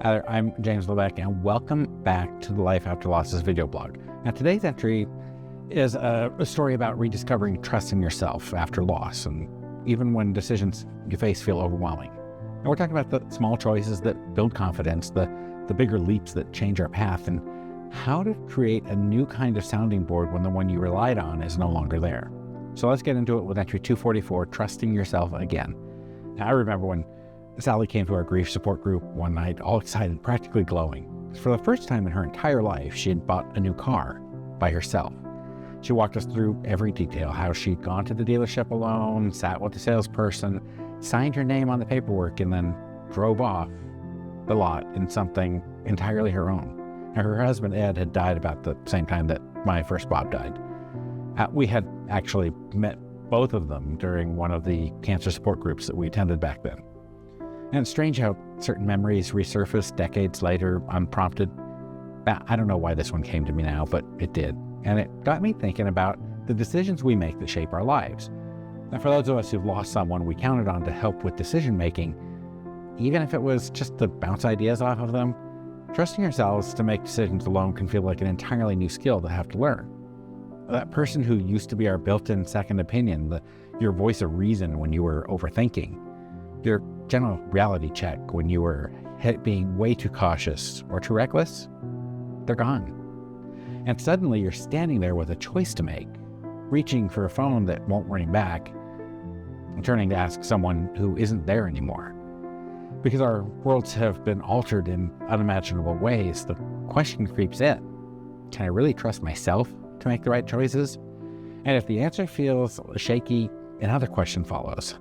Hi there, I'm James Lebeck, and welcome back to the Life After Losses video blog. Now, today's entry is a story about rediscovering trust in yourself after loss, and even when decisions you face feel overwhelming. And we're talking about the small choices that build confidence, the bigger leaps that change our path, and how to create a new kind of sounding board when the one you relied on is no longer there. So let's get into it with entry 244, Trusting Yourself Again. Now, I remember when Sally came to our grief support group one night, all excited, practically glowing. For the first time in her entire life, she had bought a new car by herself. She walked us through every detail, how she'd gone to the dealership alone, sat with the salesperson, signed her name on the paperwork, and then drove off the lot in something entirely her own. Now, her husband, Ed, had died about the same time that my first Bob died. We had actually met both of them during one of the cancer support groups that we attended back then. And it's strange how certain memories resurface decades later, unprompted. I don't know why this one came to me now, but it did. And it got me thinking about the decisions we make that shape our lives. Now, for those of us who've lost someone we counted on to help with decision making, even if it was just to bounce ideas off of them, trusting ourselves to make decisions alone can feel like an entirely new skill to have to learn. That person who used to be our built-in second opinion, your voice of reason when you were overthinking, your general reality check when you were being way too cautious or too reckless, they're gone. And suddenly you're standing there with a choice to make, reaching for a phone that won't ring back, and turning to ask someone who isn't there anymore. Because our worlds have been altered in unimaginable ways, the question creeps in: can I really trust myself to make the right choices? And if the answer feels shaky, another question follows.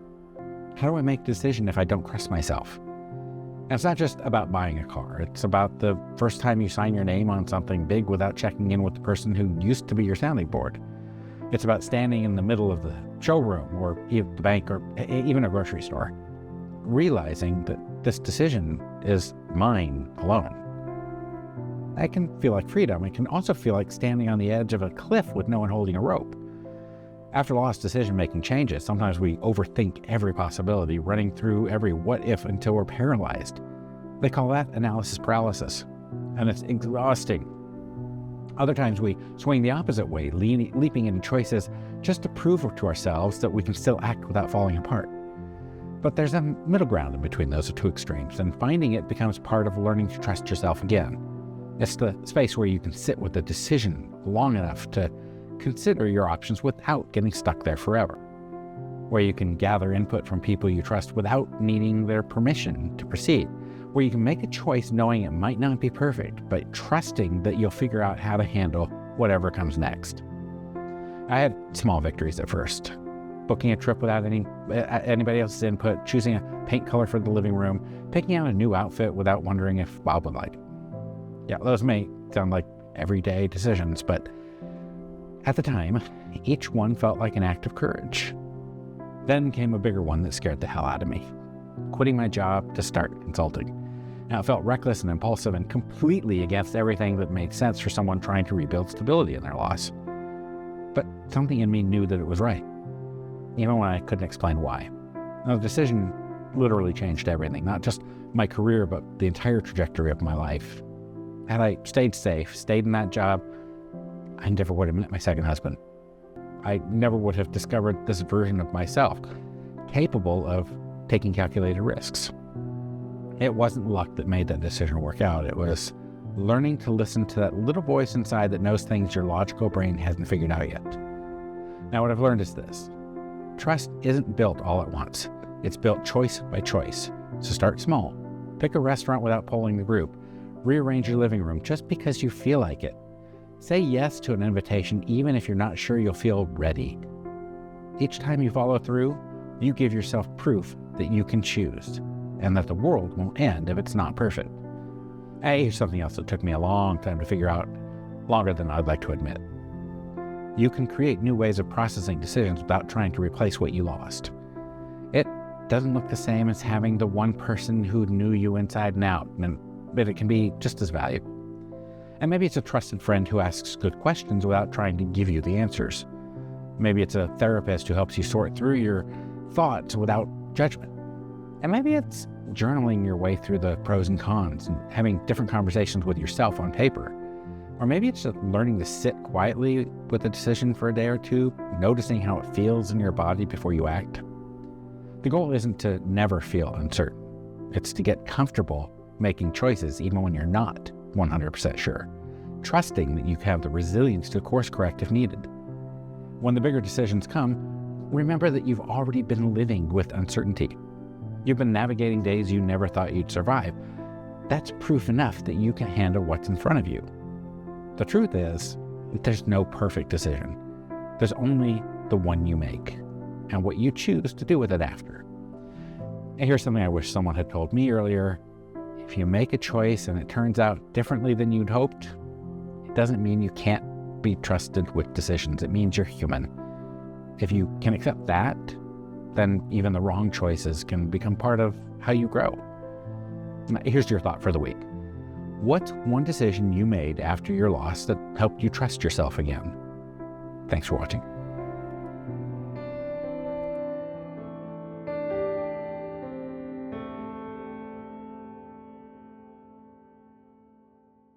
How do I make a decision if I don't trust myself? And it's not just about buying a car. It's about the first time you sign your name on something big without checking in with the person who used to be your sounding board. It's about standing in the middle of the showroom or even the bank or even a grocery store, realizing that this decision is mine alone. That can feel like freedom. It can also feel like standing on the edge of a cliff with no one holding a rope. After loss, decision-making changes. Sometimes we overthink every possibility, running through every what-if until we're paralyzed. They call that analysis paralysis, and it's exhausting. Other times we swing the opposite way, leaping into choices just to prove to ourselves that we can still act without falling apart. But there's a middle ground in between those two extremes, and finding it becomes part of learning to trust yourself again. It's the space where you can sit with the decision long enough to consider your options without getting stuck there forever, where you can gather input from people you trust without needing their permission to proceed, where you can make a choice knowing it might not be perfect, but trusting that you'll figure out how to handle whatever comes next. I had small victories at first. Booking a trip without anybody else's input, choosing a paint color for the living room, picking out a new outfit without wondering if Bob would like it. Yeah, those may sound like everyday decisions, but at the time, each one felt like an act of courage. Then came a bigger one that scared the hell out of me: quitting my job to start consulting. Now, it felt reckless and impulsive and completely against everything that made sense for someone trying to rebuild stability in their loss. But something in me knew that it was right, even when I couldn't explain why. Now, the decision literally changed everything, not just my career, but the entire trajectory of my life. Had I stayed safe, stayed in that job, I never would have met my second husband. I never would have discovered this version of myself, capable of taking calculated risks. It wasn't luck that made that decision work out. It was learning to listen to that little voice inside that knows things your logical brain hasn't figured out yet. Now, what I've learned is this: trust isn't built all at once. It's built choice by choice. So start small. Pick a restaurant without polling the group. Rearrange your living room just because you feel like it. Say yes to an invitation even if you're not sure you'll feel ready. Each time you follow through, you give yourself proof that you can choose, and that the world won't end if it's not perfect. Hey, here's something else that took me a long time to figure out, longer than I'd like to admit. You can create new ways of processing decisions without trying to replace what you lost. It doesn't look the same as having the one person who knew you inside and out, but it can be just as valuable. And maybe it's a trusted friend who asks good questions without trying to give you the answers. Maybe it's a therapist who helps you sort through your thoughts without judgment. And maybe it's journaling your way through the pros and cons and having different conversations with yourself on paper. Or maybe it's just learning to sit quietly with a decision for a day or two, noticing how it feels in your body before you act. The goal isn't to never feel uncertain. It's to get comfortable making choices even when you're not 100% sure, trusting that you have the resilience to course correct if needed. When the bigger decisions come, remember that you've already been living with uncertainty. You've been navigating days you never thought you'd survive. That's proof enough that you can handle what's in front of you. The truth is, there's no perfect decision. There's only the one you make, and what you choose to do with it after. And here's something I wish someone had told me earlier. If you make a choice and it turns out differently than you'd hoped, it doesn't mean you can't be trusted with decisions. It means you're human. If you can accept that, then even the wrong choices can become part of how you grow. Now, here's your thought for the week. What's one decision you made after your loss that helped you trust yourself again? Thanks for watching.